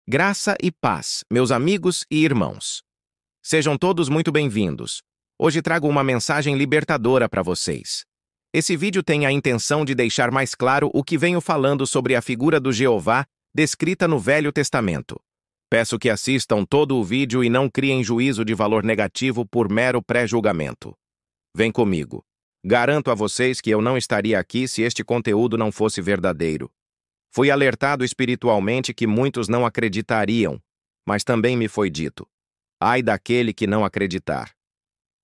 Graça e paz, meus amigos e irmãos. Sejam todos muito bem-vindos. Hoje trago uma mensagem libertadora para vocês. Esse vídeo tem a intenção de deixar mais claro o que venho falando sobre a figura do Jeová descrita no Velho Testamento. Peço que assistam todo o vídeo e não criem juízo de valor negativo por mero pré-julgamento. Vem comigo. Garanto a vocês que eu não estaria aqui se este conteúdo não fosse verdadeiro. Fui alertado espiritualmente que muitos não acreditariam, mas também me foi dito: ai daquele que não acreditar.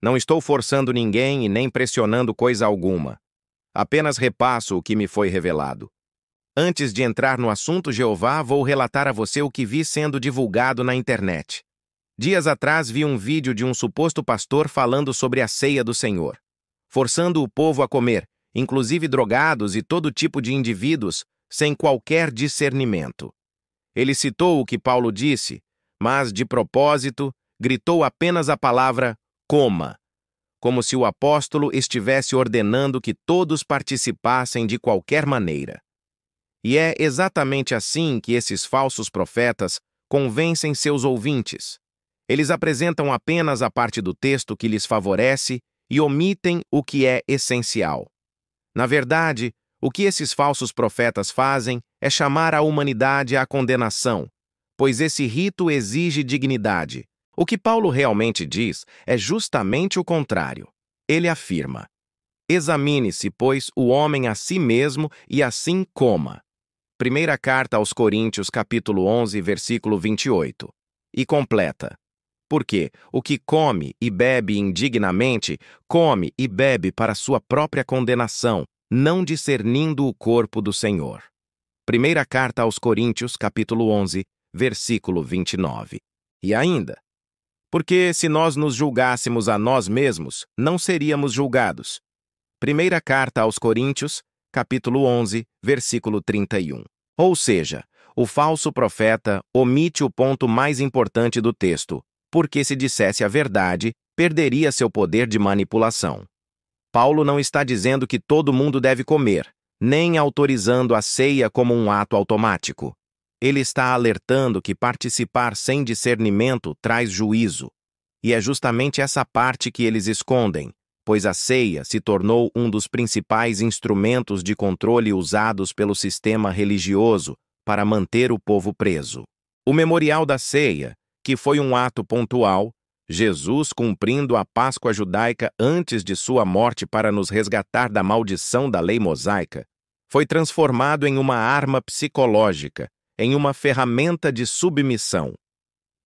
Não estou forçando ninguém e nem pressionando coisa alguma. Apenas repasso o que me foi revelado. Antes de entrar no assunto Jeová, vou relatar a você o que vi sendo divulgado na internet. Dias atrás vi um vídeo de um suposto pastor falando sobre a ceia do Senhor, forçando o povo a comer, inclusive drogados e todo tipo de indivíduos, sem qualquer discernimento. Ele citou o que Paulo disse, mas, de propósito, gritou apenas a palavra coma, como se o apóstolo estivesse ordenando que todos participassem de qualquer maneira. E é exatamente assim que esses falsos profetas convencem seus ouvintes. Eles apresentam apenas a parte do texto que lhes favorece e omitem o que é essencial. Na verdade, o que esses falsos profetas fazem é chamar a humanidade à condenação, pois esse rito exige dignidade. O que Paulo realmente diz é justamente o contrário. Ele afirma: examine-se, pois, o homem a si mesmo e assim coma. Primeira carta aos Coríntios, capítulo 11, versículo 28. E completa: porque o que come e bebe indignamente, come e bebe para sua própria condenação, não discernindo o corpo do Senhor. Primeira carta aos Coríntios, capítulo 11, versículo 29. E ainda: porque se nós nos julgássemos a nós mesmos, não seríamos julgados. Primeira carta aos Coríntios, capítulo 11, versículo 31. Ou seja, o falso profeta omite o ponto mais importante do texto, porque se dissesse a verdade, perderia seu poder de manipulação. Paulo não está dizendo que todo mundo deve comer, nem autorizando a ceia como um ato automático. Ele está alertando que participar sem discernimento traz juízo. E é justamente essa parte que eles escondem, pois a ceia se tornou um dos principais instrumentos de controle usados pelo sistema religioso para manter o povo preso. O memorial da ceia, que foi um ato pontual, Jesus cumprindo a Páscoa judaica antes de sua morte para nos resgatar da maldição da lei mosaica, foi transformado em uma arma psicológica, em uma ferramenta de submissão.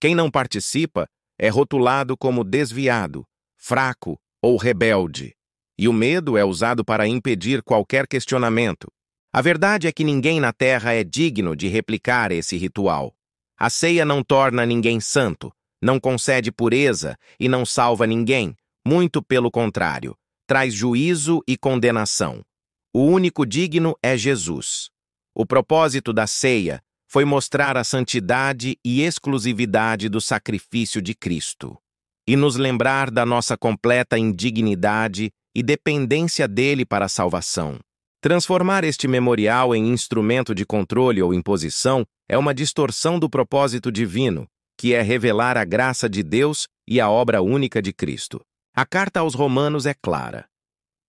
Quem não participa é rotulado como desviado, fraco ou rebelde, e o medo é usado para impedir qualquer questionamento. A verdade é que ninguém na Terra é digno de replicar esse ritual. A ceia não torna ninguém santo, não concede pureza e não salva ninguém, muito pelo contrário, traz juízo e condenação. O único digno é Jesus. O propósito da ceia foi mostrar a santidade e exclusividade do sacrifício de Cristo, e nos lembrar da nossa completa indignidade e dependência dele para a salvação. Transformar este memorial em instrumento de controle ou imposição é uma distorção do propósito divino, que é revelar a graça de Deus e a obra única de Cristo. A carta aos Romanos é clara: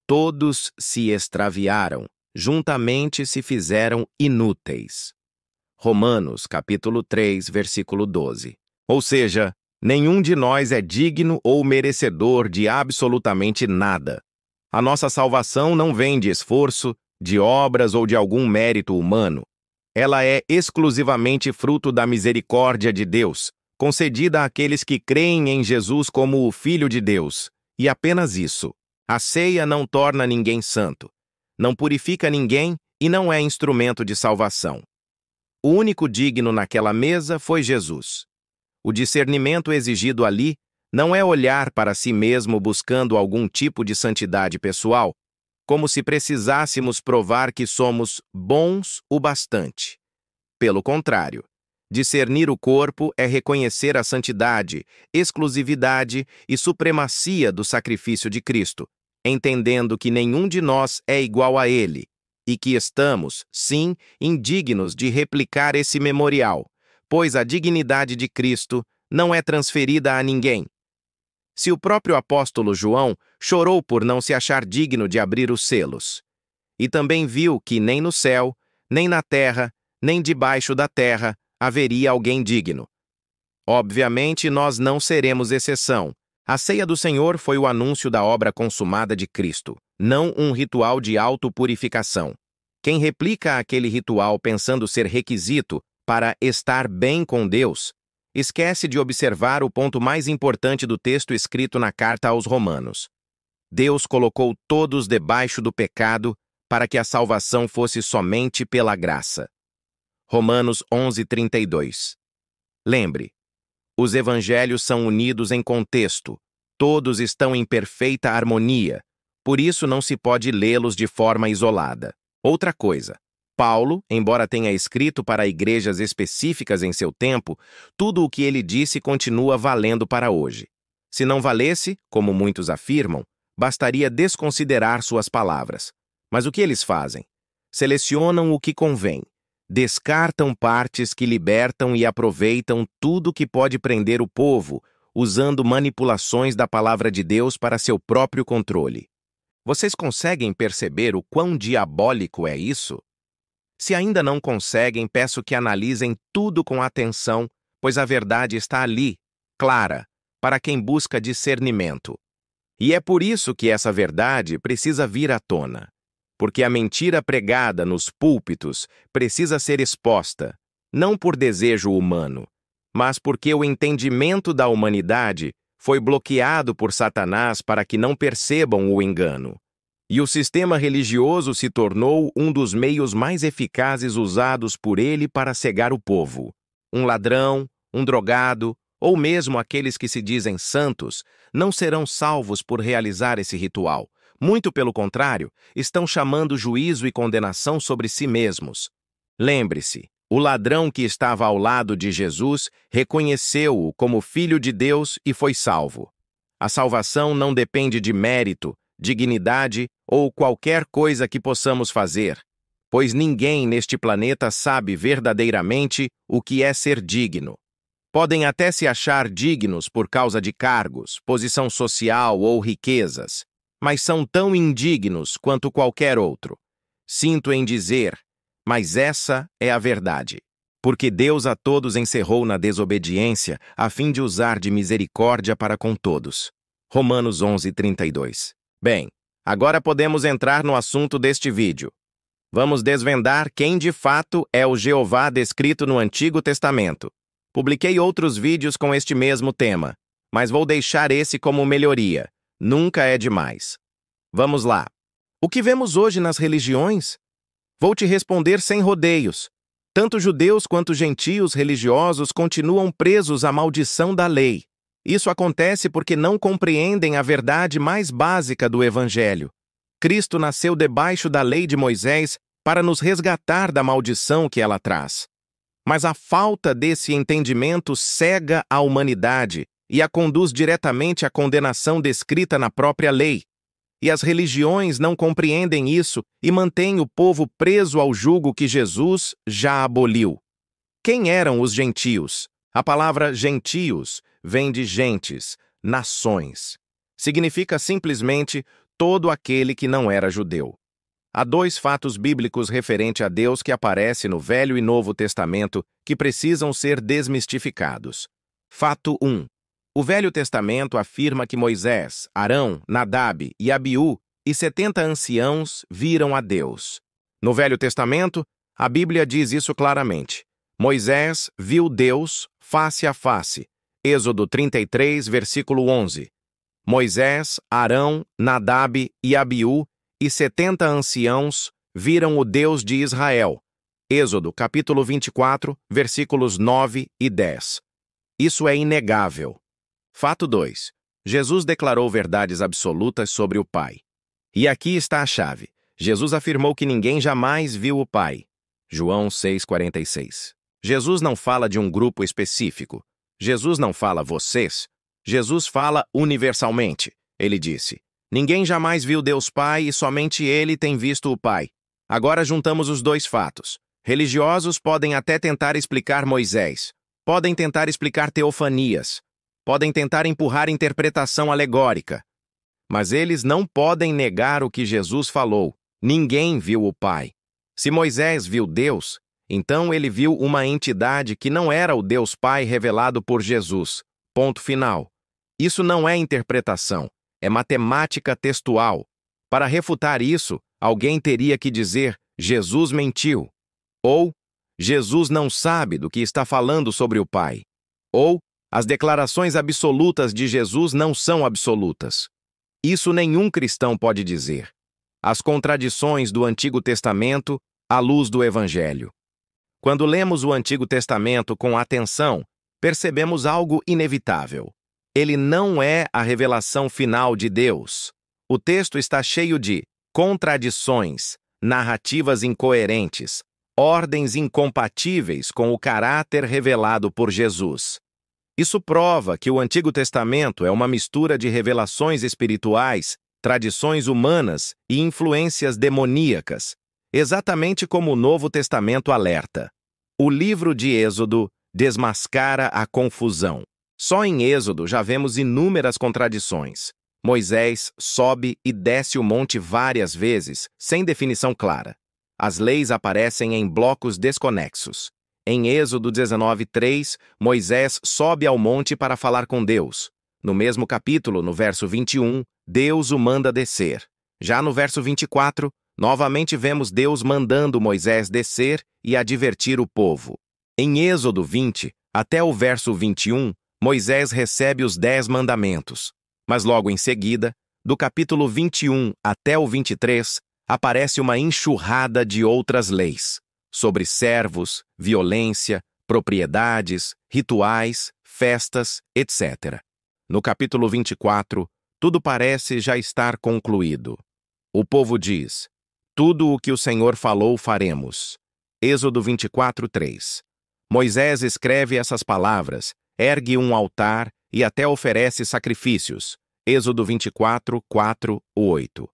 todos se extraviaram, juntamente se fizeram inúteis. Romanos, capítulo 3, versículo 12. Ou seja, nenhum de nós é digno ou merecedor de absolutamente nada. A nossa salvação não vem de esforço, de obras ou de algum mérito humano. Ela é exclusivamente fruto da misericórdia de Deus, concedida àqueles que creem em Jesus como o Filho de Deus, e apenas isso. A ceia não torna ninguém santo, não purifica ninguém e não é instrumento de salvação. O único digno naquela mesa foi Jesus. O discernimento exigido ali não é olhar para si mesmo buscando algum tipo de santidade pessoal, como se precisássemos provar que somos bons o bastante. Pelo contrário, discernir o corpo é reconhecer a santidade, exclusividade e supremacia do sacrifício de Cristo, entendendo que nenhum de nós é igual a ele, e que estamos, sim, indignos de replicar esse memorial, pois a dignidade de Cristo não é transferida a ninguém. Se o próprio apóstolo João chorou por não se achar digno de abrir os selos, e também viu que nem no céu, nem na terra, nem debaixo da terra haveria alguém digno. Obviamente, nós não seremos exceção. A ceia do Senhor foi o anúncio da obra consumada de Cristo, não um ritual de autopurificação. Quem replica aquele ritual pensando ser requisito para estar bem com Deus, esquece de observar o ponto mais importante do texto escrito na carta aos Romanos. Deus colocou todos debaixo do pecado para que a salvação fosse somente pela graça. Romanos 11:32. Lembre, os evangelhos são unidos em contexto, todos estão em perfeita harmonia, por isso não se pode lê-los de forma isolada. Outra coisa, Paulo, embora tenha escrito para igrejas específicas em seu tempo, tudo o que ele disse continua valendo para hoje. Se não valesse, como muitos afirmam, bastaria desconsiderar suas palavras. Mas o que eles fazem? Selecionam o que convém, descartam partes que libertam e aproveitam tudo que pode prender o povo, usando manipulações da palavra de Deus para seu próprio controle. Vocês conseguem perceber o quão diabólico é isso? Se ainda não conseguem, peço que analisem tudo com atenção, pois a verdade está ali, clara, para quem busca discernimento. E é por isso que essa verdade precisa vir à tona. Porque a mentira pregada nos púlpitos precisa ser exposta, não por desejo humano, mas porque o entendimento da humanidade foi bloqueado por Satanás para que não percebam o engano. E o sistema religioso se tornou um dos meios mais eficazes usados por ele para cegar o povo. Um ladrão, um drogado, ou mesmo aqueles que se dizem santos, não serão salvos por realizar esse ritual. Muito pelo contrário, estão chamando juízo e condenação sobre si mesmos. Lembre-se, o ladrão que estava ao lado de Jesus reconheceu-o como Filho de Deus e foi salvo. A salvação não depende de mérito, dignidade ou qualquer coisa que possamos fazer, pois ninguém neste planeta sabe verdadeiramente o que é ser digno. Podem até se achar dignos por causa de cargos, posição social ou riquezas, mas são tão indignos quanto qualquer outro. Sinto em dizer, mas essa é a verdade. Porque Deus a todos encerrou na desobediência, a fim de usar de misericórdia para com todos. Romanos 11:32. Bem, agora podemos entrar no assunto deste vídeo. Vamos desvendar quem de fato é o Jeová descrito no Antigo Testamento. Publiquei outros vídeos com este mesmo tema, mas vou deixar esse como melhoria. Nunca é demais. Vamos lá. O que vemos hoje nas religiões? Vou te responder sem rodeios. Tanto judeus quanto gentios religiosos continuam presos à maldição da lei. Isso acontece porque não compreendem a verdade mais básica do Evangelho. Cristo nasceu debaixo da lei de Moisés para nos resgatar da maldição que ela traz. Mas a falta desse entendimento cega a humanidade e a conduz diretamente à condenação descrita na própria lei. E as religiões não compreendem isso e mantêm o povo preso ao jugo que Jesus já aboliu. Quem eram os gentios? A palavra gentios vem de gentes, nações. Significa simplesmente todo aquele que não era judeu. Há dois fatos bíblicos referentes a Deus que aparecem no Velho e Novo Testamento que precisam ser desmistificados. Fato 1. O Velho Testamento afirma que Moisés, Arão, Nadab e Abiú e 70 anciãos viram a Deus. No Velho Testamento, a Bíblia diz isso claramente. Moisés viu Deus face a face. Êxodo 33, versículo 11. Moisés, Arão, Nadab e Abiú e 70 anciãos viram o Deus de Israel. Êxodo, capítulo 24, versículos 9 e 10. Isso é inegável. Fato 2. Jesus declarou verdades absolutas sobre o Pai. E aqui está a chave. Jesus afirmou que ninguém jamais viu o Pai. João 6,46. Jesus não fala de um grupo específico. Jesus não fala vocês. Jesus fala universalmente. Ele disse, ninguém jamais viu Deus Pai e somente Ele tem visto o Pai. Agora juntamos os dois fatos. Religiosos podem até tentar explicar Moisés, podem tentar explicar teofanias, podem tentar empurrar interpretação alegórica. Mas eles não podem negar o que Jesus falou. Ninguém viu o Pai. Se Moisés viu Deus, então ele viu uma entidade que não era o Deus Pai revelado por Jesus. Ponto final. Isso não é interpretação, é matemática textual. Para refutar isso, alguém teria que dizer: Jesus mentiu. Ou, Jesus não sabe do que está falando sobre o Pai. Ou, as declarações absolutas de Jesus não são absolutas. Isso nenhum cristão pode dizer. As contradições do Antigo Testamento à luz do Evangelho. Quando lemos o Antigo Testamento com atenção, percebemos algo inevitável. Ele não é a revelação final de Deus. O texto está cheio de contradições, narrativas incoerentes, ordens incompatíveis com o caráter revelado por Jesus. Isso prova que o Antigo Testamento é uma mistura de revelações espirituais, tradições humanas e influências demoníacas, exatamente como o Novo Testamento alerta. O livro de Êxodo desmascara a confusão. Só em Êxodo já vemos inúmeras contradições. Moisés sobe e desce o monte várias vezes, sem definição clara. As leis aparecem em blocos desconexos. Em Êxodo 19:3, Moisés sobe ao monte para falar com Deus. No mesmo capítulo, no verso 21, Deus o manda descer. Já no verso 24, novamente vemos Deus mandando Moisés descer e advertir o povo. Em Êxodo 20, até o verso 21, Moisés recebe os 10 mandamentos. Mas logo em seguida, do capítulo 21 até o 23, aparece uma enxurrada de outras leis, sobre servos, violência, propriedades, rituais, festas, etc. No capítulo 24, tudo parece já estar concluído. O povo diz: tudo o que o Senhor falou faremos. Êxodo 24:3. Moisés escreve essas palavras, ergue um altar e até oferece sacrifícios. Êxodo 24:4-8.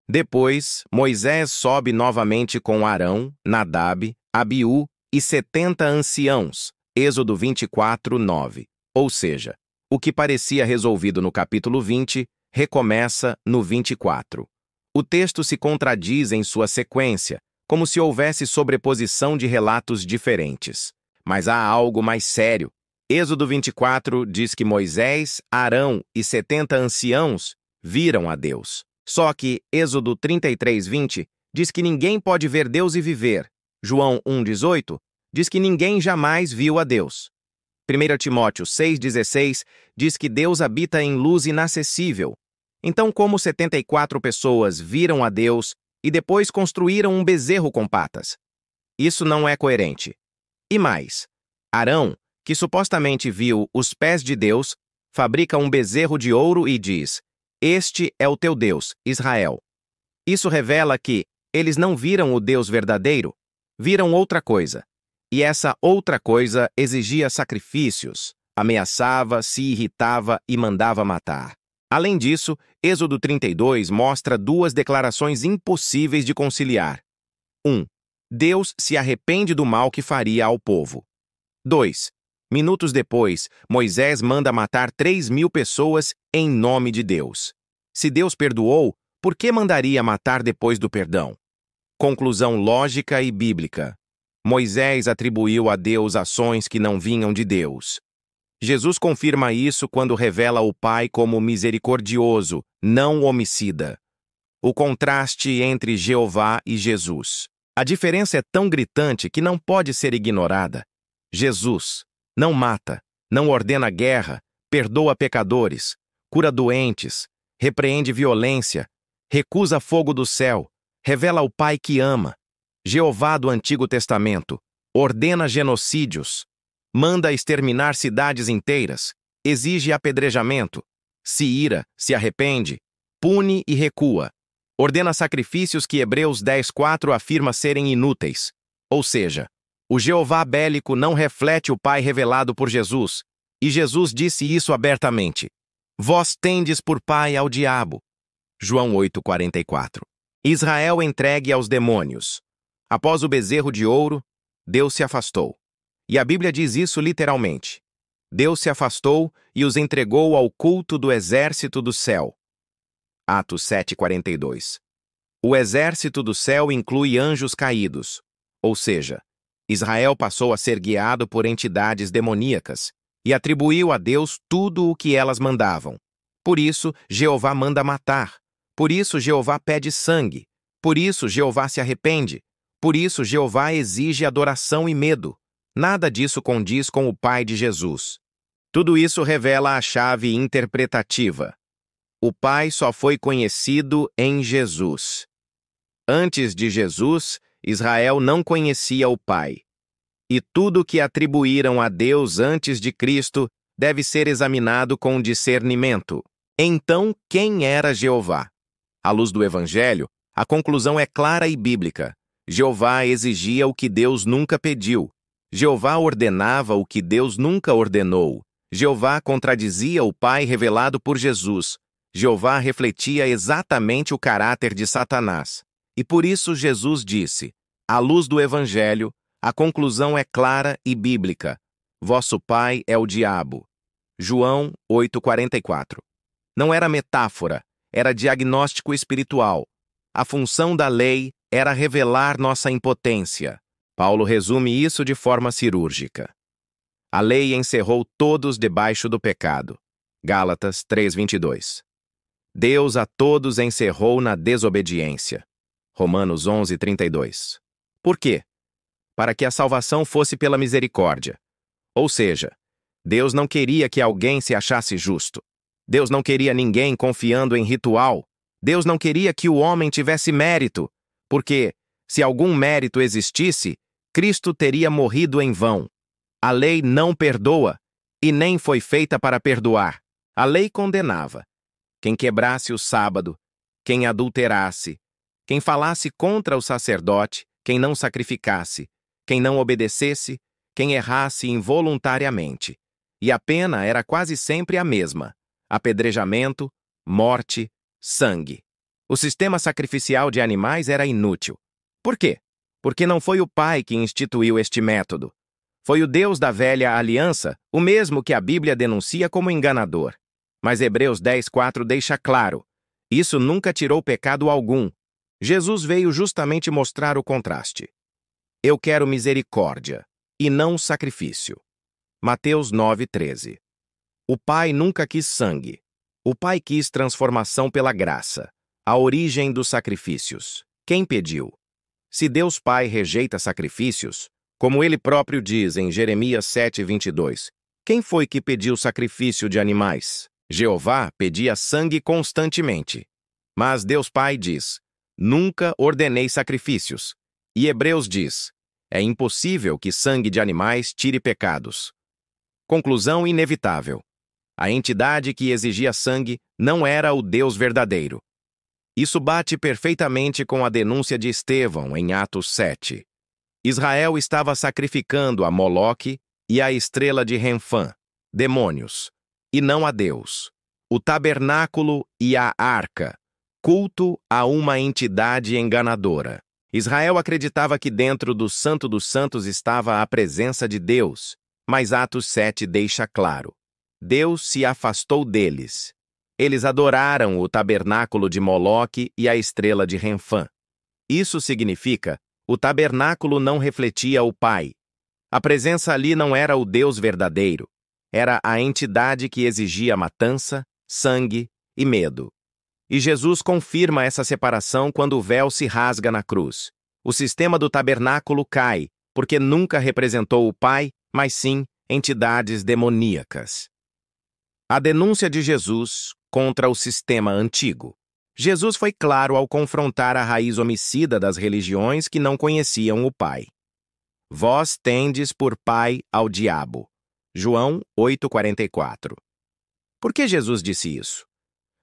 Depois, Moisés sobe novamente com Arão, Nadab, Abiú e 70 anciãos. Êxodo 24:9. Ou seja, o que parecia resolvido no capítulo 20 recomeça no 24. O texto se contradiz em sua sequência, como se houvesse sobreposição de relatos diferentes. Mas há algo mais sério. Êxodo 24 diz que Moisés, Arão e 70 anciãos viram a Deus. Só que Êxodo 33:20 diz que ninguém pode ver Deus e viver. João 1:18 diz que ninguém jamais viu a Deus. 1 Timóteo 6:16 diz que Deus habita em luz inacessível. Então, como 74 pessoas viram a Deus e depois construíram um bezerro com patas? Isso não é coerente. E mais, Arão, que supostamente viu os pés de Deus, fabrica um bezerro de ouro e diz: este é o teu Deus, Israel. Isso revela que eles não viram o Deus verdadeiro, viram outra coisa. E essa outra coisa exigia sacrifícios, ameaçava, se irritava e mandava matar. Além disso, Êxodo 32 mostra duas declarações impossíveis de conciliar. 1. Deus se arrepende do mal que faria ao povo. 2. Minutos depois, Moisés manda matar 3.000 pessoas em nome de Deus. Se Deus perdoou, por que mandaria matar depois do perdão? Conclusão lógica e bíblica. Moisés atribuiu a Deus ações que não vinham de Deus. Jesus confirma isso quando revela o Pai como misericordioso, não homicida. O contraste entre Jeová e Jesus. A diferença é tão gritante que não pode ser ignorada. Jesus não mata, não ordena guerra, perdoa pecadores, cura doentes, repreende violência, recusa fogo do céu, revela o Pai que ama. Jeová do Antigo Testamento ordena genocídios, manda exterminar cidades inteiras, exige apedrejamento, se ira, se arrepende, pune e recua. Ordena sacrifícios que Hebreus 10:4 afirma serem inúteis. Ou seja, o Jeová bélico não reflete o Pai revelado por Jesus, e Jesus disse isso abertamente. Vós tendes por pai ao diabo. João 8:44. Israel entregue aos demônios. Após o bezerro de ouro, Deus se afastou. E a Bíblia diz isso literalmente. Deus se afastou e os entregou ao culto do exército do céu. Atos 7:42. O exército do céu inclui anjos caídos, ou seja, Israel passou a ser guiado por entidades demoníacas e atribuiu a Deus tudo o que elas mandavam. Por isso, Jeová manda matar. Por isso, Jeová pede sangue. Por isso, Jeová se arrepende. Por isso, Jeová exige adoração e medo. Nada disso condiz com o Pai de Jesus. Tudo isso revela a chave interpretativa. O Pai só foi conhecido em Jesus. Antes de Jesus, Israel não conhecia o Pai. E tudo que atribuíram a Deus antes de Cristo deve ser examinado com discernimento. Então, quem era Jeová? À luz do Evangelho, a conclusão é clara e bíblica. Jeová exigia o que Deus nunca pediu. Jeová ordenava o que Deus nunca ordenou. Jeová contradizia o Pai revelado por Jesus. Jeová refletia exatamente o caráter de Satanás. E por isso Jesus disse, à luz do Evangelho, a conclusão é clara e bíblica. Vosso pai é o diabo. João 8:44. Não era metáfora, era diagnóstico espiritual. A função da lei era revelar nossa impotência. Paulo resume isso de forma cirúrgica. A lei encerrou todos debaixo do pecado. Gálatas 3:22. Deus a todos encerrou na desobediência. Romanos 11:32. Por quê? Para que a salvação fosse pela misericórdia. Ou seja, Deus não queria que alguém se achasse justo. Deus não queria ninguém confiando em ritual. Deus não queria que o homem tivesse mérito, porque, se algum mérito existisse, Cristo teria morrido em vão. A lei não perdoa e nem foi feita para perdoar. A lei condenava. Quem quebrasse o sábado, quem adulterasse, quem falasse contra o sacerdote, quem não sacrificasse, quem não obedecesse, quem errasse involuntariamente. E a pena era quase sempre a mesma: apedrejamento, morte, sangue. O sistema sacrificial de animais era inútil. Por quê? Porque não foi o Pai que instituiu este método. Foi o Deus da velha aliança, o mesmo que a Bíblia denuncia como enganador. Mas Hebreus 10:4 deixa claro: isso nunca tirou pecado algum. Jesus veio justamente mostrar o contraste. Eu quero misericórdia, e não sacrifício. Mateus 9:13. O Pai nunca quis sangue. O Pai quis transformação pela graça, a origem dos sacrifícios. Quem pediu? Se Deus Pai rejeita sacrifícios, como ele próprio diz em Jeremias 7:22, quem foi que pediu sacrifício de animais? Jeová pedia sangue constantemente. Mas Deus Pai diz, nunca ordenei sacrifícios. E Hebreus diz, é impossível que sangue de animais tire pecados. Conclusão inevitável. A entidade que exigia sangue não era o Deus verdadeiro. Isso bate perfeitamente com a denúncia de Estevão em Atos 7. Israel estava sacrificando a Moloque e a estrela de Renfã, demônios, e não a Deus. O tabernáculo e a arca, culto a uma entidade enganadora. Israel acreditava que dentro do Santo dos Santos estava a presença de Deus, mas Atos 7 deixa claro: Deus se afastou deles. Eles adoraram o tabernáculo de Moloque e a estrela de Renfã. Isso significa, o tabernáculo não refletia o Pai. A presença ali não era o Deus verdadeiro. Era a entidade que exigia matança, sangue e medo. E Jesus confirma essa separação quando o véu se rasga na cruz. O sistema do tabernáculo cai, porque nunca representou o Pai, mas sim entidades demoníacas. A denúncia de Jesus contra o sistema antigo. Jesus foi claro ao confrontar a raiz homicida das religiões que não conheciam o Pai. Vós tendes por pai ao diabo. João 8:44. Por que Jesus disse isso?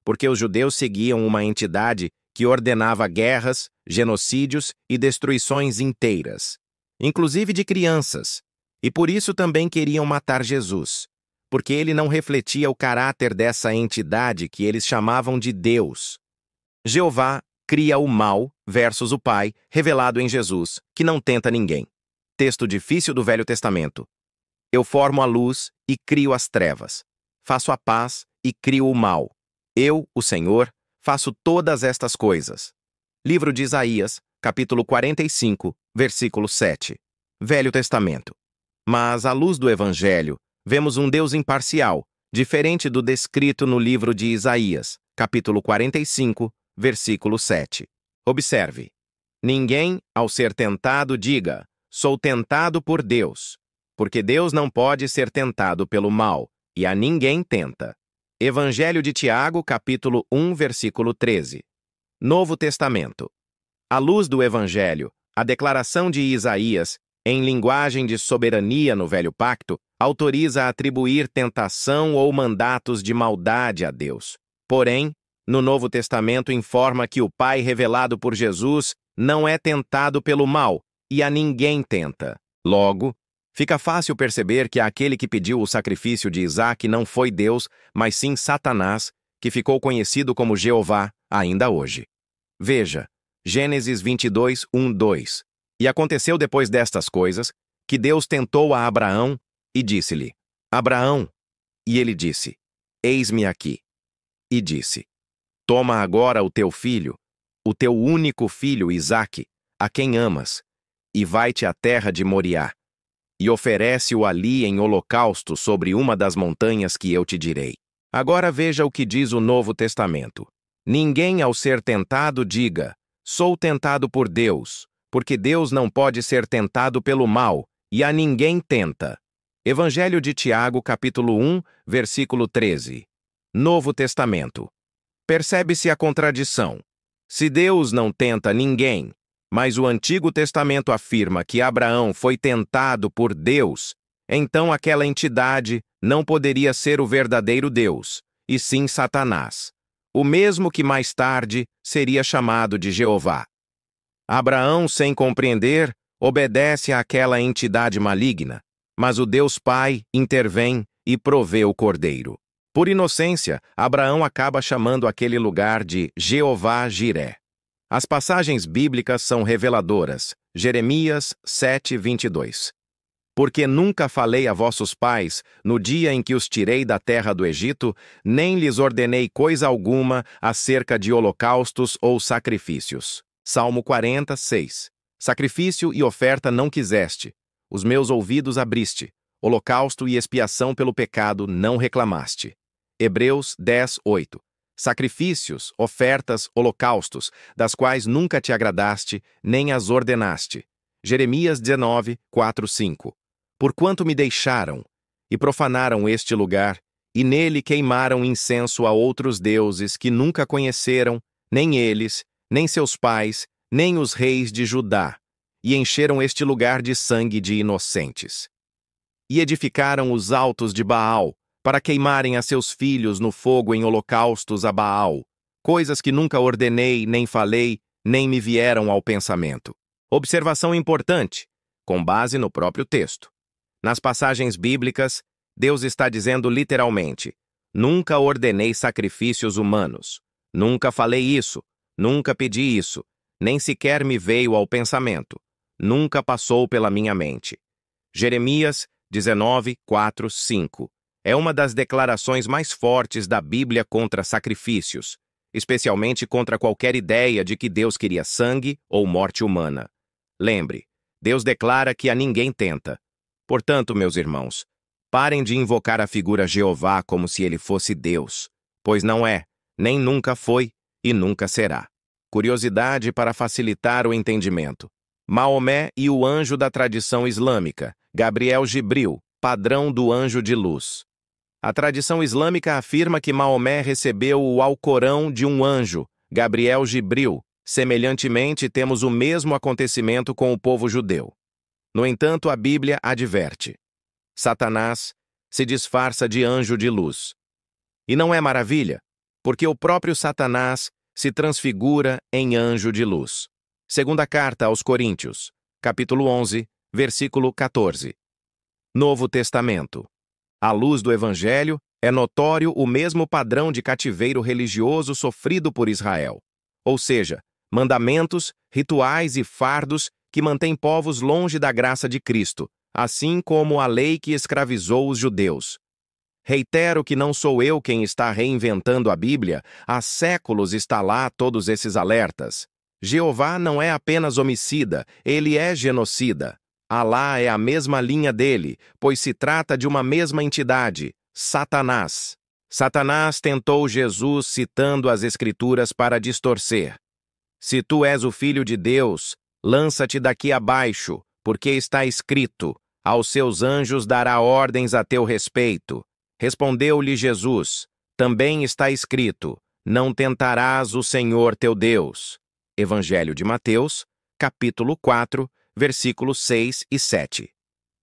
Porque os judeus seguiam uma entidade que ordenava guerras, genocídios e destruições inteiras, inclusive de crianças, e por isso também queriam matar Jesus, porque ele não refletia o caráter dessa entidade que eles chamavam de Deus. Jeová cria o mal versus o Pai, revelado em Jesus, que não tenta ninguém. Texto difícil do Velho Testamento. Eu formo a luz e crio as trevas. Faço a paz e crio o mal. Eu, o Senhor, faço todas estas coisas. Livro de Isaías, capítulo 45, versículo 7. Velho Testamento. Mas, à luz do Evangelho, vemos um Deus imparcial, diferente do descrito no livro de Isaías, capítulo 45, versículo 7. Observe. Ninguém, ao ser tentado, diga, sou tentado por Deus, porque Deus não pode ser tentado pelo mal, e a ninguém tenta. Evangelho de Tiago, capítulo 1, versículo 13. Novo Testamento. À luz do Evangelho, a declaração de Isaías, em linguagem de soberania no Velho Pacto, autoriza a atribuir tentação ou mandatos de maldade a Deus. Porém, no Novo Testamento informa que o Pai revelado por Jesus não é tentado pelo mal, e a ninguém tenta. Logo, fica fácil perceber que aquele que pediu o sacrifício de Isaque não foi Deus, mas sim Satanás, que ficou conhecido como Jeová ainda hoje. Veja, Gênesis 22, 1, 2. E aconteceu depois destas coisas, que Deus tentou a Abraão e disse-lhe, Abraão. E ele disse, eis-me aqui. E disse, toma agora o teu filho, o teu único filho Isaque, a quem amas, e vai-te à terra de Moriá, e oferece-o ali em holocausto sobre uma das montanhas que eu te direi. Agora veja o que diz o Novo Testamento. Ninguém ao ser tentado diga, sou tentado por Deus, porque Deus não pode ser tentado pelo mal, e a ninguém tenta. Evangelho de Tiago, capítulo 1, versículo 13. Novo Testamento. Percebe-se a contradição. Se Deus não tenta ninguém, mas o Antigo Testamento afirma que Abraão foi tentado por Deus, então aquela entidade não poderia ser o verdadeiro Deus, e sim Satanás, o mesmo que mais tarde seria chamado de Jeová. Abraão, sem compreender, obedece àquela entidade maligna, mas o Deus Pai intervém e provê o cordeiro. Por inocência, Abraão acaba chamando aquele lugar de Jeová Jiré. As passagens bíblicas são reveladoras. Jeremias 7, 22. Porque nunca falei a vossos pais, no dia em que os tirei da terra do Egito, nem lhes ordenei coisa alguma acerca de holocaustos ou sacrifícios. Salmo 40, 6. Sacrifício e oferta não quiseste, os meus ouvidos abriste, holocausto e expiação pelo pecado não reclamaste. Hebreus 10, 8. Sacrifícios, ofertas, holocaustos, das quais nunca te agradaste, nem as ordenaste. Jeremias 19, 4, 5. Porquanto me deixaram, e profanaram este lugar, e nele queimaram incenso a outros deuses que nunca conheceram, nem eles, nem seus pais, nem os reis de Judá, e encheram este lugar de sangue de inocentes. E edificaram os altos de Baal, para queimarem a seus filhos no fogo em holocaustos a Baal, coisas que nunca ordenei, nem falei, nem me vieram ao pensamento. Observação importante, com base no próprio texto. Nas passagens bíblicas, Deus está dizendo literalmente, nunca ordenei sacrifícios humanos, nunca falei isso, nunca pedi isso, nem sequer me veio ao pensamento, nunca passou pela minha mente. Jeremias 19, 4, 5. É uma das declarações mais fortes da Bíblia contra sacrifícios, especialmente contra qualquer ideia de que Deus queria sangue ou morte humana. Lembre, Deus declara que a ninguém tenta. Portanto, meus irmãos, parem de invocar a figura Jeová como se ele fosse Deus, pois não é, nem nunca foi e nunca será. Curiosidade para facilitar o entendimento. Maomé e o anjo da tradição islâmica, Gabriel Jibril, padrão do anjo de luz. A tradição islâmica afirma que Maomé recebeu o Alcorão de um anjo, Gabriel Jibril. Semelhantemente, temos o mesmo acontecimento com o povo judeu. No entanto, a Bíblia adverte. Satanás se disfarça de anjo de luz. E não é maravilha, porque o próprio Satanás se transfigura em anjo de luz. Segunda carta aos Coríntios, capítulo 11, versículo 14. Novo Testamento. À luz do Evangelho, é notório o mesmo padrão de cativeiro religioso sofrido por Israel. Ou seja, mandamentos, rituais e fardos que mantém povos longe da graça de Cristo, assim como a lei que escravizou os judeus. Reitero que não sou eu quem está reinventando a Bíblia, há séculos está lá todos esses alertas. Jeová não é apenas homicida, ele é genocida. Alá é a mesma linha dele, pois se trata de uma mesma entidade, Satanás. Satanás tentou Jesus citando as Escrituras para distorcer. Se tu és o Filho de Deus, lança-te daqui abaixo, porque está escrito, aos seus anjos dará ordens a teu respeito. Respondeu-lhe Jesus, também está escrito, não tentarás o Senhor teu Deus. Evangelho de Mateus, capítulo 4, versículos 6 e 7.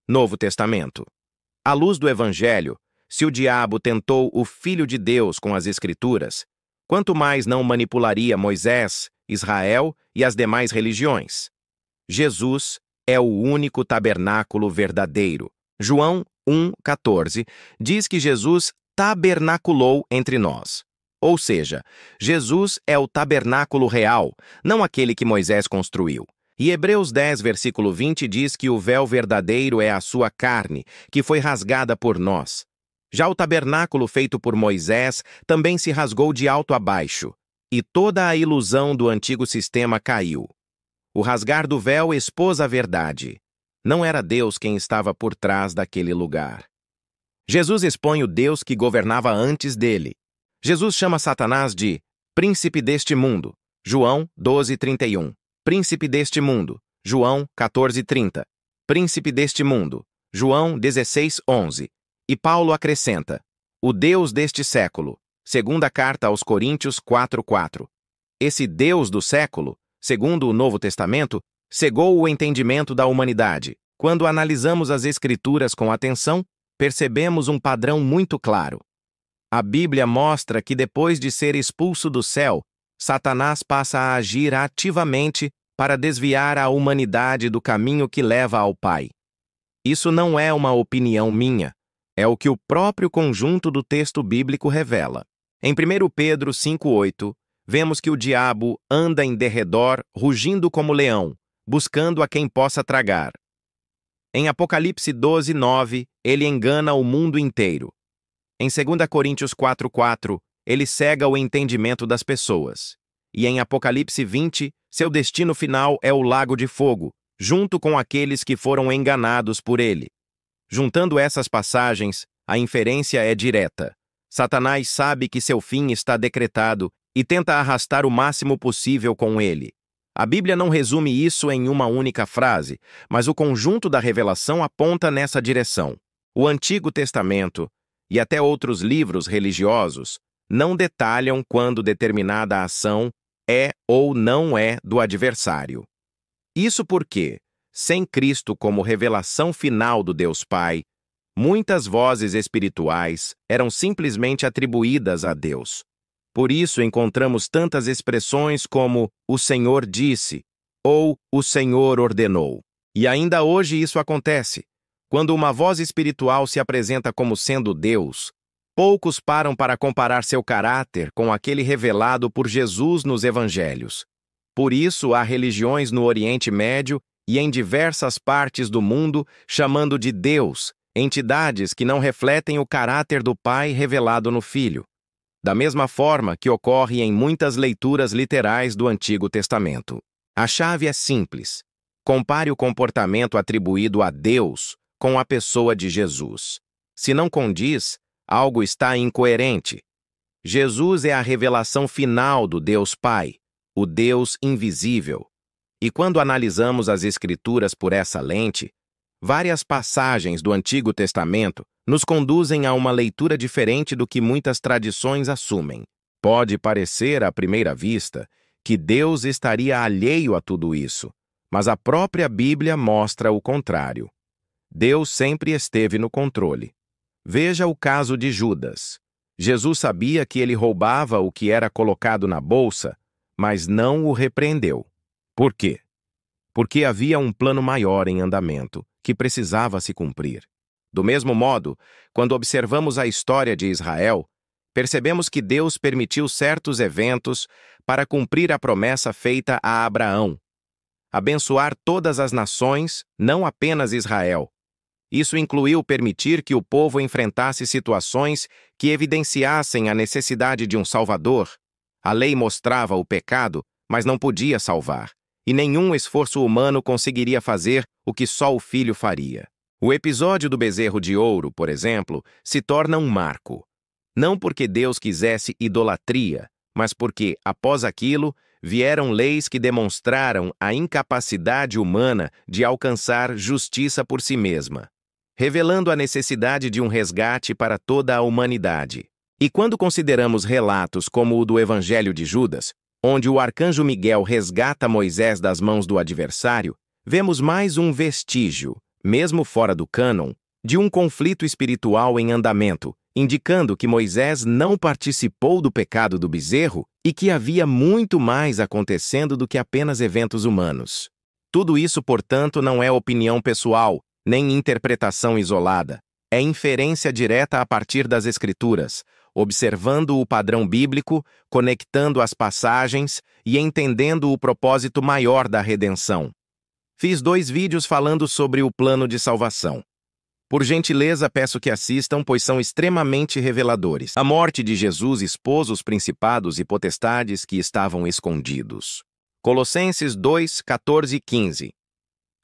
Novo Testamento. À luz do Evangelho, se o diabo tentou o Filho de Deus com as Escrituras, quanto mais não manipularia Moisés, Israel e as demais religiões? Jesus é o único tabernáculo verdadeiro. João 1,14 diz que Jesus tabernaculou entre nós. Ou seja, Jesus é o tabernáculo real, não aquele que Moisés construiu. E Hebreus 10, versículo 20 diz que o véu verdadeiro é a sua carne, que foi rasgada por nós. Já o tabernáculo feito por Moisés também se rasgou de alto a baixo, e toda a ilusão do antigo sistema caiu. O rasgar do véu expôs a verdade. Não era Deus quem estava por trás daquele lugar. Jesus expõe o Deus que governava antes dele. Jesus chama Satanás de príncipe deste mundo. João 12:31. Príncipe deste mundo. João 14:30. Príncipe deste mundo. João 16:11. E Paulo acrescenta, o Deus deste século. Segunda carta aos Coríntios 4:4. Esse Deus do século, segundo o Novo Testamento, cegou o entendimento da humanidade. Quando analisamos as Escrituras com atenção, percebemos um padrão muito claro. A Bíblia mostra que depois de ser expulso do céu, Satanás passa a agir ativamente para desviar a humanidade do caminho que leva ao Pai. Isso não é uma opinião minha, é o que o próprio conjunto do texto bíblico revela. Em 1 Pedro 5:8, vemos que o diabo anda em derredor, rugindo como leão, buscando a quem possa tragar. Em Apocalipse 12:9, ele engana o mundo inteiro. Em 2 Coríntios 4:4, ele cega o entendimento das pessoas. E em Apocalipse 20, seu destino final é o lago de fogo, junto com aqueles que foram enganados por ele. Juntando essas passagens, a inferência é direta. Satanás sabe que seu fim está decretado e tenta arrastar o máximo possível com ele. A Bíblia não resume isso em uma única frase, mas o conjunto da revelação aponta nessa direção. O Antigo Testamento, e até outros livros religiosos, não detalham quando determinada ação é ou não é do adversário. Isso porque, sem Cristo como revelação final do Deus Pai, muitas vozes espirituais eram simplesmente atribuídas a Deus. Por isso encontramos tantas expressões como "o Senhor disse" ou "o Senhor ordenou". E ainda hoje isso acontece. Quando uma voz espiritual se apresenta como sendo Deus, poucos param para comparar seu caráter com aquele revelado por Jesus nos Evangelhos. Por isso há religiões no Oriente Médio e em diversas partes do mundo chamando de Deus entidades que não refletem o caráter do Pai revelado no Filho. Da mesma forma que ocorre em muitas leituras literais do Antigo Testamento. A chave é simples. Compare o comportamento atribuído a Deus com a pessoa de Jesus. Se não condiz, algo está incoerente. Jesus é a revelação final do Deus Pai, o Deus invisível. E quando analisamos as Escrituras por essa lente, várias passagens do Antigo Testamento nos conduzem a uma leitura diferente do que muitas tradições assumem. Pode parecer, à primeira vista, que Deus estaria alheio a tudo isso, mas a própria Bíblia mostra o contrário. Deus sempre esteve no controle. Veja o caso de Judas. Jesus sabia que ele roubava o que era colocado na bolsa, mas não o repreendeu. Por quê? Porque havia um plano maior em andamento, que precisava se cumprir. Do mesmo modo, quando observamos a história de Israel, percebemos que Deus permitiu certos eventos para cumprir a promessa feita a Abraão. abençoar todas as nações, não apenas Israel. Isso incluiu permitir que o povo enfrentasse situações que evidenciassem a necessidade de um Salvador. A lei mostrava o pecado, mas não podia salvar, e nenhum esforço humano conseguiria fazer o que só o Filho faria. O episódio do bezerro de ouro, por exemplo, se torna um marco. Não porque Deus quisesse idolatria, mas porque, após aquilo, vieram leis que demonstraram a incapacidade humana de alcançar justiça por si mesma, revelando a necessidade de um resgate para toda a humanidade. E quando consideramos relatos como o do Evangelho de Judas, onde o arcanjo Miguel resgata Moisés das mãos do adversário, vemos mais um vestígio, mesmo fora do cânon, de um conflito espiritual em andamento, indicando que Moisés não participou do pecado do bezerro e que havia muito mais acontecendo do que apenas eventos humanos. Tudo isso, portanto, não é opinião pessoal, nem interpretação isolada. É inferência direta a partir das Escrituras, observando o padrão bíblico, conectando as passagens e entendendo o propósito maior da redenção. Fiz 2 vídeos falando sobre o plano de salvação. Por gentileza, peço que assistam, pois são extremamente reveladores. A morte de Jesus expôs os principados e potestades que estavam escondidos. Colossenses 2, 14 e 15.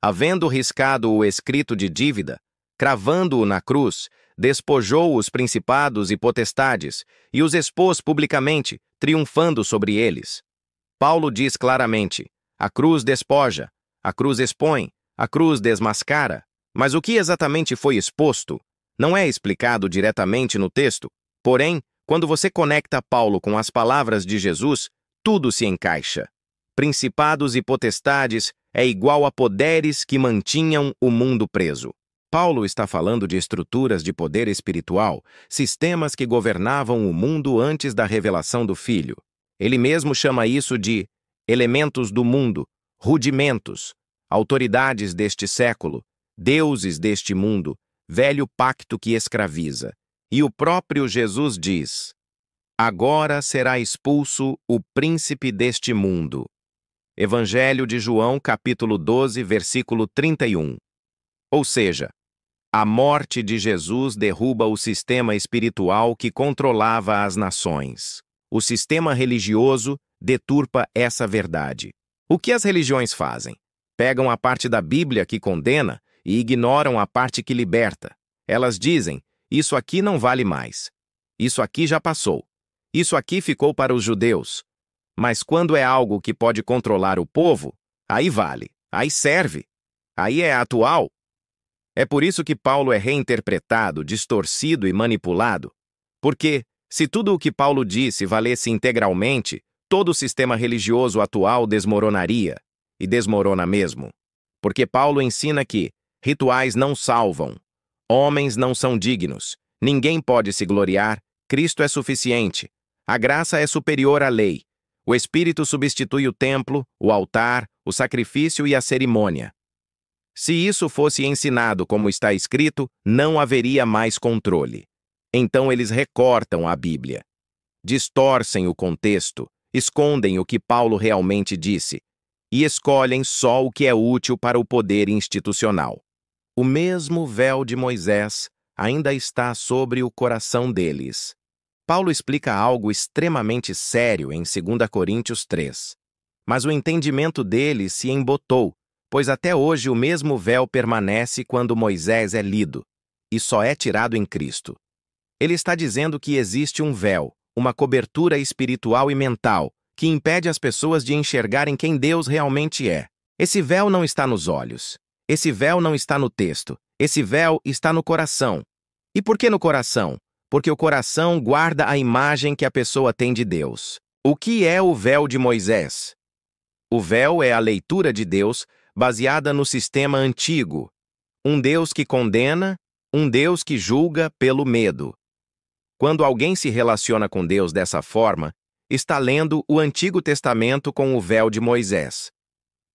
Havendo riscado o escrito de dívida, cravando-o na cruz, despojou os principados e potestades e os expôs publicamente, triunfando sobre eles. Paulo diz claramente: a cruz despoja, a cruz expõe, a cruz desmascara. Mas o que exatamente foi exposto não é explicado diretamente no texto. Porém, quando você conecta Paulo com as palavras de Jesus, tudo se encaixa. Principados e potestades é igual a poderes que mantinham o mundo preso. Paulo está falando de estruturas de poder espiritual, sistemas que governavam o mundo antes da revelação do Filho. Ele mesmo chama isso de elementos do mundo, rudimentos, autoridades deste século, deuses deste mundo, velho pacto que escraviza. E o próprio Jesus diz: agora será expulso o príncipe deste mundo. Evangelho de João, capítulo 12, versículo 31. Ou seja, a morte de Jesus derruba o sistema espiritual que controlava as nações. O sistema religioso deturpa essa verdade. O que as religiões fazem? Pegam a parte da Bíblia que condena e ignoram a parte que liberta. Elas dizem: isso aqui não vale mais. Isso aqui já passou. Isso aqui ficou para os judeus. Mas quando é algo que pode controlar o povo, aí vale, aí serve, aí é atual. É por isso que Paulo é reinterpretado, distorcido e manipulado. Porque, se tudo o que Paulo disse valesse integralmente, todo o sistema religioso atual desmoronaria, e desmorona mesmo. Porque Paulo ensina que rituais não salvam, homens não são dignos, ninguém pode se gloriar, Cristo é suficiente, a graça é superior à lei, o Espírito substitui o templo, o altar, o sacrifício e a cerimônia. Se isso fosse ensinado como está escrito, não haveria mais controle. Então eles recortam a Bíblia, distorcem o contexto, escondem o que Paulo realmente disse e escolhem só o que é útil para o poder institucional. O mesmo véu de Moisés ainda está sobre o coração deles. Paulo explica algo extremamente sério em 2 Coríntios 3. Mas o entendimento deles se embotou, pois até hoje o mesmo véu permanece quando Moisés é lido, e só é tirado em Cristo. Ele está dizendo que existe um véu, uma cobertura espiritual e mental, que impede as pessoas de enxergarem quem Deus realmente é. Esse véu não está nos olhos. Esse véu não está no texto. Esse véu está no coração. E por que no coração? Porque o coração guarda a imagem que a pessoa tem de Deus. O que é o véu de Moisés? O véu é a leitura de Deus baseada no sistema antigo. Um Deus que condena, um Deus que julga pelo medo. Quando alguém se relaciona com Deus dessa forma, está lendo o Antigo Testamento com o véu de Moisés.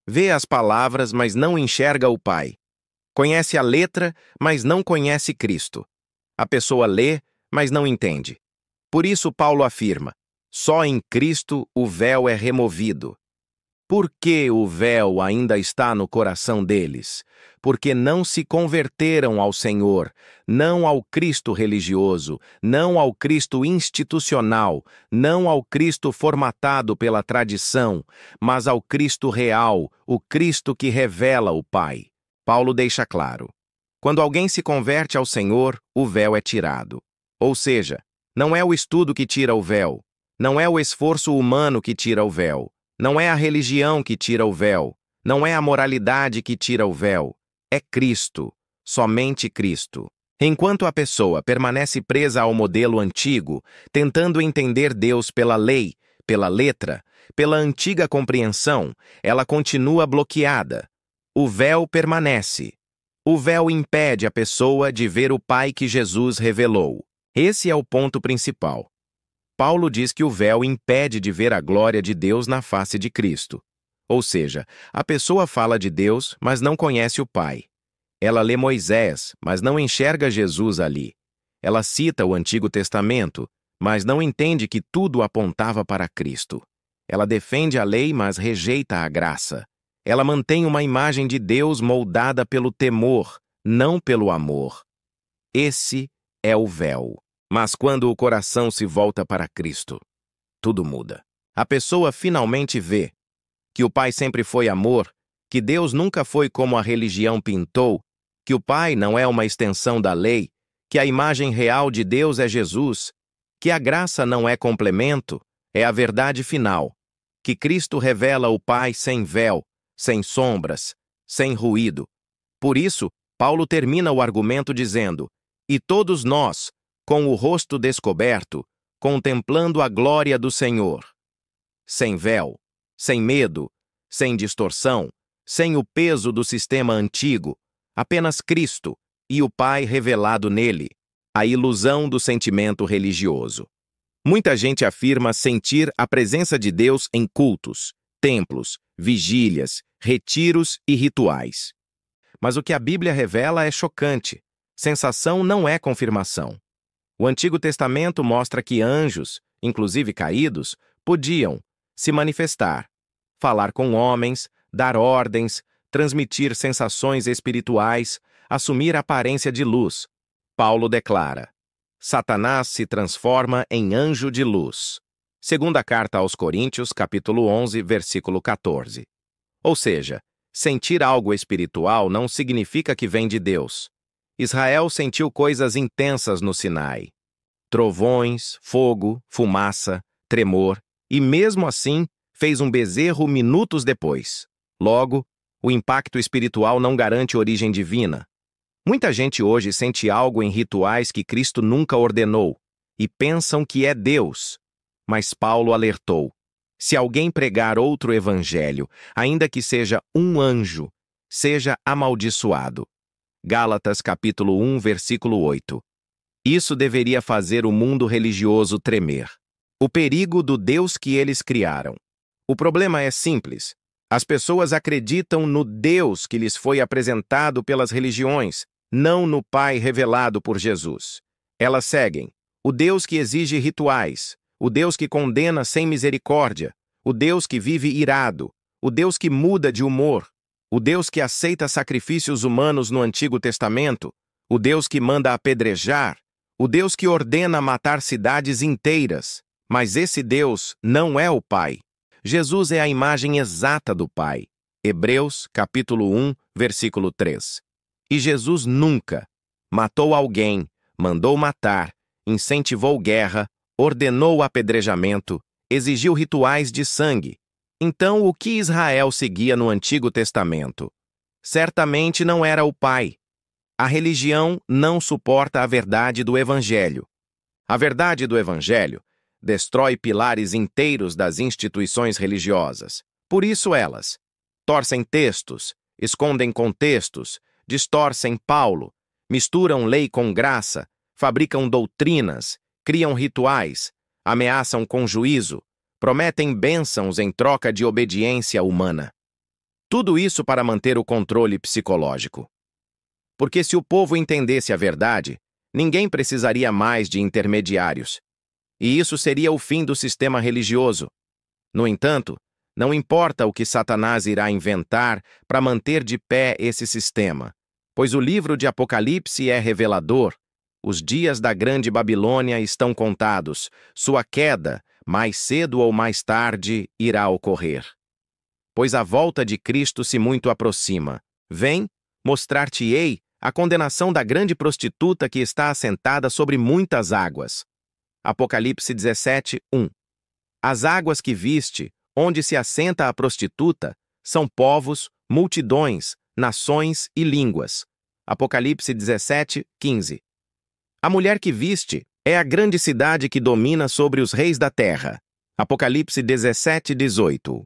Vê as palavras, mas não enxerga o Pai. Conhece a letra, mas não conhece Cristo. A pessoa lê, mas não entende. Por isso Paulo afirma: só em Cristo o véu é removido. Por que o véu ainda está no coração deles? Porque não se converteram ao Senhor, não ao Cristo religioso, não ao Cristo institucional, não ao Cristo formatado pela tradição, mas ao Cristo real, o Cristo que revela o Pai. Paulo deixa claro: quando alguém se converte ao Senhor, o véu é tirado. Ou seja, não é o estudo que tira o véu, não é o esforço humano que tira o véu, não é a religião que tira o véu, não é a moralidade que tira o véu, é Cristo, somente Cristo. Enquanto a pessoa permanece presa ao modelo antigo, tentando entender Deus pela lei, pela letra, pela antiga compreensão, ela continua bloqueada. O véu permanece. O véu impede a pessoa de ver o Pai que Jesus revelou. Esse é o ponto principal. Paulo diz que o véu impede de ver a glória de Deus na face de Cristo. Ou seja, a pessoa fala de Deus, mas não conhece o Pai. Ela lê Moisés, mas não enxerga Jesus ali. Ela cita o Antigo Testamento, mas não entende que tudo apontava para Cristo. Ela defende a lei, mas rejeita a graça. Ela mantém uma imagem de Deus moldada pelo temor, não pelo amor. Esse é o véu. Mas quando o coração se volta para Cristo, tudo muda. A pessoa finalmente vê que o Pai sempre foi amor, que Deus nunca foi como a religião pintou, que o Pai não é uma extensão da lei, que a imagem real de Deus é Jesus, que a graça não é complemento, é a verdade final, que Cristo revela o Pai sem véu, sem sombras, sem ruído. Por isso, Paulo termina o argumento dizendo: "E todos nós, com o rosto descoberto, contemplando a glória do Senhor." Sem véu, sem medo, sem distorção, sem o peso do sistema antigo, apenas Cristo e o Pai revelado nele, a ilusão do sentimento religioso. Muita gente afirma sentir a presença de Deus em cultos, templos, vigílias, retiros e rituais. Mas o que a Bíblia revela é chocante. Sensação não é confirmação. O Antigo Testamento mostra que anjos, inclusive caídos, podiam se manifestar, falar com homens, dar ordens, transmitir sensações espirituais, assumir aparência de luz. Paulo declara: Satanás se transforma em anjo de luz. Segunda carta aos Coríntios, capítulo 11, versículo 14. Ou seja, sentir algo espiritual não significa que vem de Deus. Israel sentiu coisas intensas no Sinai. Trovões, fogo, fumaça, tremor, e mesmo assim fez um bezerro minutos depois. Logo, o impacto espiritual não garante origem divina. Muita gente hoje sente algo em rituais que Cristo nunca ordenou e pensam que é Deus. Mas Paulo alertou: se alguém pregar outro evangelho, ainda que seja um anjo, seja amaldiçoado. Gálatas capítulo 1, versículo 8. Isso deveria fazer o mundo religioso tremer. O perigo do Deus que eles criaram. O problema é simples. As pessoas acreditam no Deus que lhes foi apresentado pelas religiões, não no Pai revelado por Jesus. Elas seguem o Deus que exige rituais, o Deus que condena sem misericórdia, o Deus que vive irado, o Deus que muda de humor, o Deus que aceita sacrifícios humanos no Antigo Testamento, o Deus que manda apedrejar, o Deus que ordena matar cidades inteiras. Mas esse Deus não é o Pai. Jesus é a imagem exata do Pai. Hebreus, capítulo 1, versículo 3. E Jesus nunca matou alguém, mandou matar, incentivou guerra, ordenou apedrejamento, exigiu rituais de sangue. Então, o que Israel seguia no Antigo Testamento? Certamente não era o Pai. A religião não suporta a verdade do Evangelho. A verdade do Evangelho destrói pilares inteiros das instituições religiosas. Por isso elas torcem textos, escondem contextos, distorcem Paulo, misturam lei com graça, fabricam doutrinas, criam rituais, ameaçam com juízo, prometem bênçãos em troca de obediência humana. Tudo isso para manter o controle psicológico. Porque se o povo entendesse a verdade, ninguém precisaria mais de intermediários. E isso seria o fim do sistema religioso. No entanto, Não importa o que Satanás irá inventar para manter de pé esse sistema, pois o livro de Apocalipse é revelador. Os dias da grande Babilônia estão contados. Sua queda, mais cedo ou mais tarde, irá ocorrer. Pois a volta de Cristo se muito aproxima. Vem, mostrar-te-ei a condenação da grande prostituta que está assentada sobre muitas águas. Apocalipse 17, 1. As águas que viste, onde se assenta a prostituta, são povos, multidões, nações e línguas. Apocalipse 17, 15. A mulher que viste é a grande cidade que domina sobre os reis da terra. Apocalipse 17, 18.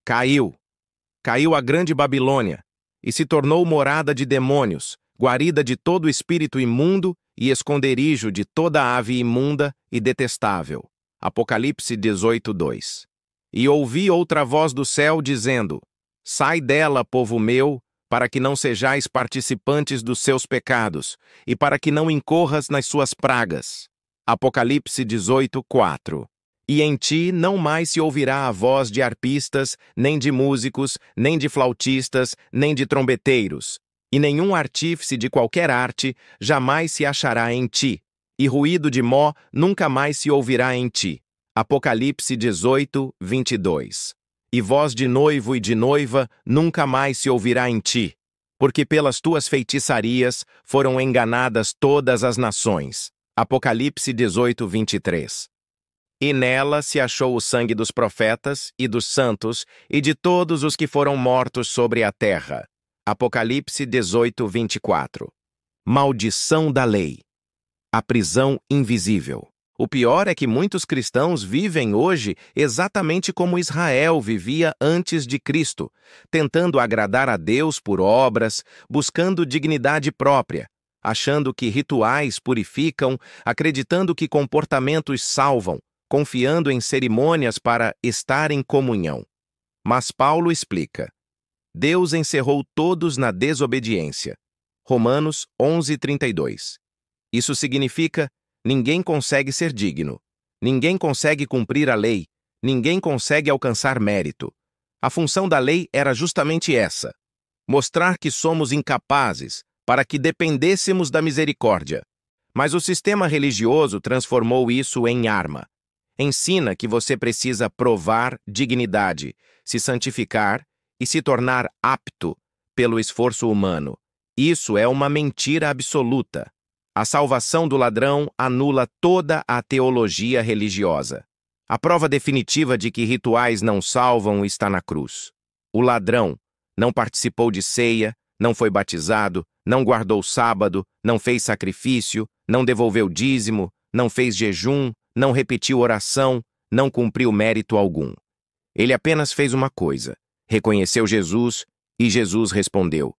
Caiu a grande Babilônia, e se tornou morada de demônios, guarida de todo espírito imundo e esconderijo de toda ave imunda e detestável. Apocalipse 18, 2. E ouvi outra voz do céu dizendo: Sai dela, povo meu, para que não sejais participantes dos seus pecados, e para que não incorras nas suas pragas. Apocalipse 18, 4. E em ti não mais se ouvirá a voz de arpistas, nem de músicos, nem de flautistas, nem de trombeteiros, e nenhum artífice de qualquer arte jamais se achará em ti, e ruído de mó nunca mais se ouvirá em ti. Apocalipse 18, 22. E voz de noivo e de noiva nunca mais se ouvirá em ti, porque pelas tuas feitiçarias foram enganadas todas as nações. Apocalipse 18, 23. E nela se achou o sangue dos profetas e dos santos e de todos os que foram mortos sobre a terra. Apocalipse 18, 24. Maldição da lei. A prisão invisível. O pior é que muitos cristãos vivem hoje exatamente como Israel vivia antes de Cristo, tentando agradar a Deus por obras, buscando dignidade própria, achando que rituais purificam, acreditando que comportamentos salvam, confiando em cerimônias para estar em comunhão. Mas Paulo explica: Deus encerrou todos na desobediência. Romanos 11, 32. Isso significa: ninguém consegue ser digno. Ninguém consegue cumprir a lei. Ninguém consegue alcançar mérito. A função da lei era justamente essa: mostrar que somos incapazes, para que dependêssemos da misericórdia. Mas o sistema religioso transformou isso em arma. Ensina que você precisa provar dignidade, se santificar e se tornar apto pelo esforço humano. Isso é uma mentira absoluta. A salvação do ladrão anula toda a teologia religiosa. A prova definitiva de que rituais não salvam está na cruz. O ladrão não participou de ceia, não foi batizado, não guardou sábado, não fez sacrifício, não devolveu dízimo, não fez jejum, não repetiu oração, não cumpriu mérito algum. Ele apenas fez uma coisa: reconheceu Jesus, e Jesus respondeu: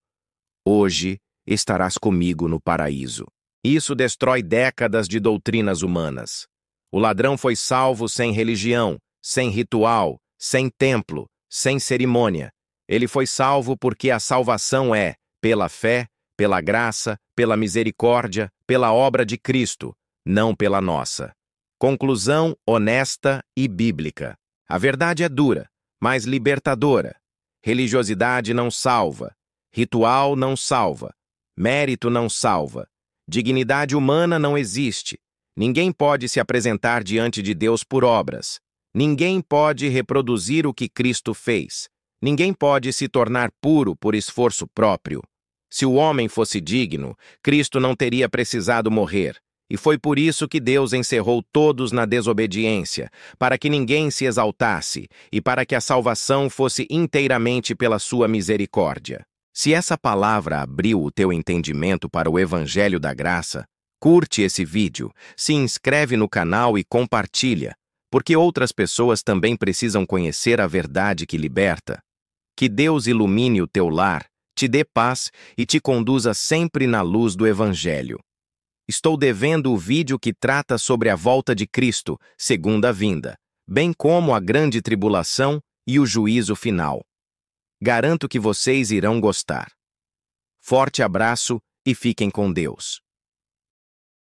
Hoje estarás comigo no paraíso. Isso destrói décadas de doutrinas humanas. O ladrão foi salvo sem religião, sem ritual, sem templo, sem cerimônia. Ele foi salvo porque a salvação é pela fé, pela graça, pela misericórdia, pela obra de Cristo, não pela nossa. Conclusão honesta e bíblica. A verdade é dura, mas libertadora. Religiosidade não salva. Ritual não salva. Mérito não salva. Dignidade humana não existe. Ninguém pode se apresentar diante de Deus por obras. Ninguém pode reproduzir o que Cristo fez. Ninguém pode se tornar puro por esforço próprio. Se o homem fosse digno, Cristo não teria precisado morrer. E foi por isso que Deus encerrou todos na desobediência, para que ninguém se exaltasse e para que a salvação fosse inteiramente pela sua misericórdia. Se essa palavra abriu o teu entendimento para o Evangelho da Graça, curte esse vídeo, se inscreve no canal e compartilha, porque outras pessoas também precisam conhecer a verdade que liberta. Que Deus ilumine o teu lar, te dê paz e te conduza sempre na luz do Evangelho. Estou devendo o vídeo que trata sobre a volta de Cristo, segunda vinda, bem como a grande tribulação e o juízo final. Garanto que vocês irão gostar. Forte abraço e fiquem com Deus.